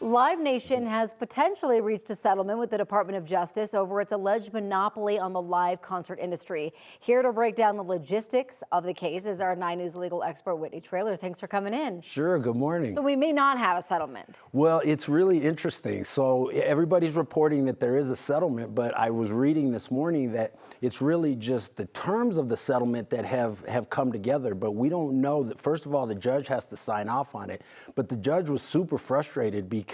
Live Nation has potentially reached a settlement with the Department of Justice over its alleged monopoly on the live concert industry. Here to break down the logistics of the case is our 9 News legal expert, Whitney Traylor. Thanks for coming in. Sure, good morning. So we may not have a settlement. Well, it's really interesting. So everybody's reporting that there is a settlement, but I was reading this morning that it's really just the terms of the settlement that have come together, but we don't know that. First of all, the judge has to sign off on it, but the judge was super frustrated because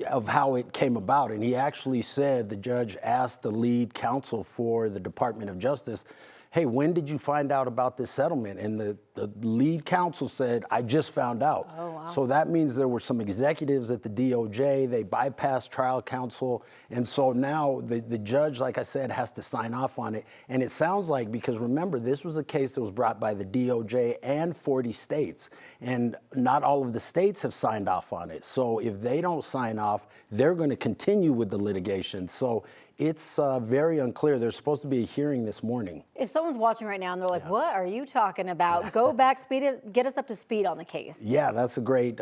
of how it came about. And he actually said, the judge asked the lead counsel for the Department of Justice, hey, when did you find out about this settlement? And the lead counsel said, I just found out. Oh, wow. So that means there were some executives at the DOJ, they bypassed trial counsel. And so now the judge, like I said, has to sign off on it. And it sounds like, because remember, this was a case that was brought by the DOJ and 40 states. And not all of the states have signed off on it. So if they don't sign off, they're going to continue with the litigation. So it's very unclear. There's supposed to be a hearing this morning. If someone's watching right now and they're like, what are you talking about? Go back, get us up to speed on the case. Yeah, that's a great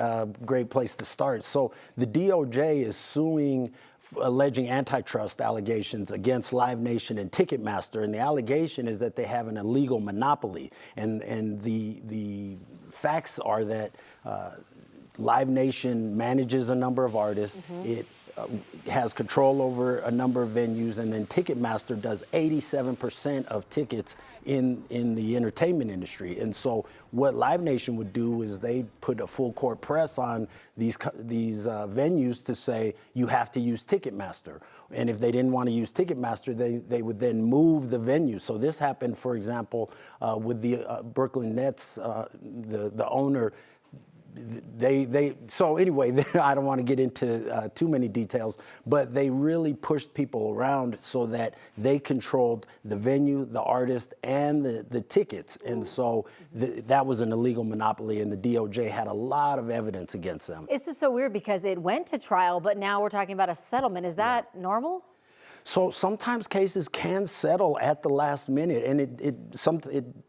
place to start. So the DOJ is suing, alleging antitrust allegations against Live Nation and Ticketmaster, and the allegation is that they have an illegal monopoly. And the facts are that Live Nation manages a number of artists. It has control over a number of venues, and then Ticketmaster does 87% of tickets in the entertainment industry. And so what Live Nation would do is they put a full court press on these venues to say, you have to use Ticketmaster. And if they didn't want to use Ticketmaster, they would then move the venue. So this happened, for example, with the Brooklyn Nets, the owner. So anyway, I don't want to get into too many details, but they really pushed people around so that they controlled the venue, the artist, and the tickets. And so that was an illegal monopoly, and the DOJ had a lot of evidence against them. This is so weird because it went to trial, but now we're talking about a settlement. Is that normal? So sometimes cases can settle at the last minute, and it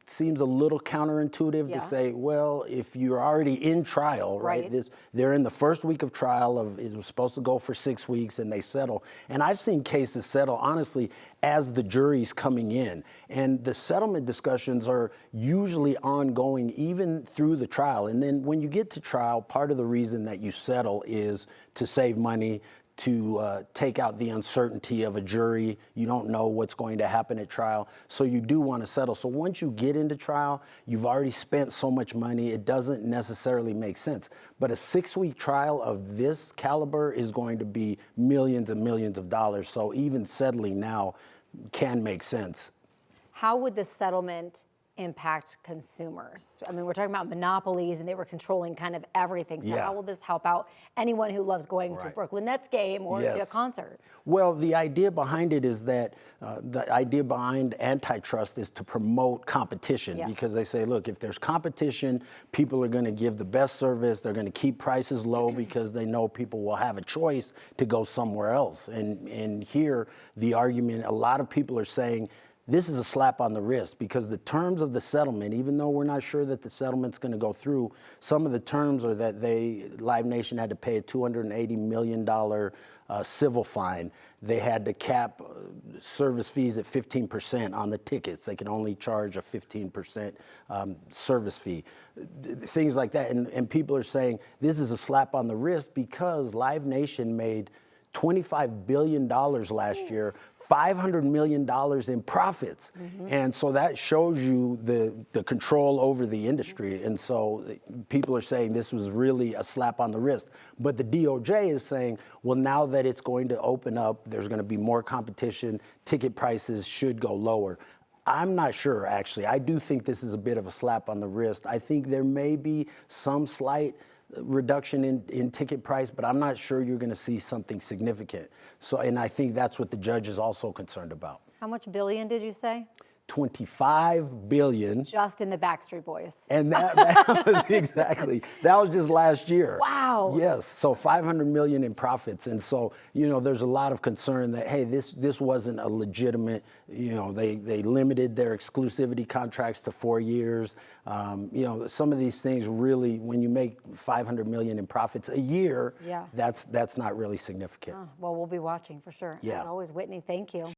seems a little counterintuitive to say, well, if you're already in trial, right? They're in the first week of trial. It was supposed to go for 6 weeks, and they settle. And I've seen cases settle, honestly, as the jury's coming in. And the settlement discussions are usually ongoing even through the trial. And then when you get to trial, part of the reason that you settle is to save money, to take out the uncertainty of a jury. You don't know what's going to happen at trial, so you do want to settle. So once you get into trial, you've already spent so much money, it doesn't necessarily make sense. But a 6-week trial of this caliber is going to be millions and millions of dollars, so even settling now can make sense. How would the settlement impact consumers? I mean, we're talking about monopolies, and they were controlling kind of everything. So how will this help out anyone who loves going to a Brooklyn Nets game or to a concert? Well, the idea behind it is that the idea behind antitrust is to promote competition, because they say, look, if there's competition, people are going to give the best service. They're going to keep prices low because they know people will have a choice to go somewhere else. And here, the argument, a lot of people are saying, this is a slap on the wrist, because the terms of the settlement, even though we're not sure that the settlement's going to go through, some of the terms are that Live Nation had to pay a $280 million civil fine. They had to cap service fees at 15% on the tickets. They can only charge a 15% service fee. Things like that. And people are saying this is a slap on the wrist because Live Nation made $25 billion last year, $500 million in profits. And so that shows you the control over the industry. And so people are saying this was really a slap on the wrist. But the DOJ is saying, well, now that it's going to open up, there's going to be more competition, ticket prices should go lower. I'm not sure, actually. I do think this is a bit of a slap on the wrist. I think there may be some slight reduction in ticket price, but I'm not sure you're going to see something significant. So, and I think that's what the judge is also concerned about. How much billion did you say? $25 billion. Just in the Backstreet Boys. And that was exactly, that was just last year. Wow. Yes, so $500 million in profits. And so, you know, there's a lot of concern that, hey, this wasn't a legitimate, you know, they limited their exclusivity contracts to 4 years. You know, some of these things really, when you make $500 million in profits a year, Yeah. that's not really significant. Well, we'll be watching for sure. Yeah. As always, Whitney, thank you.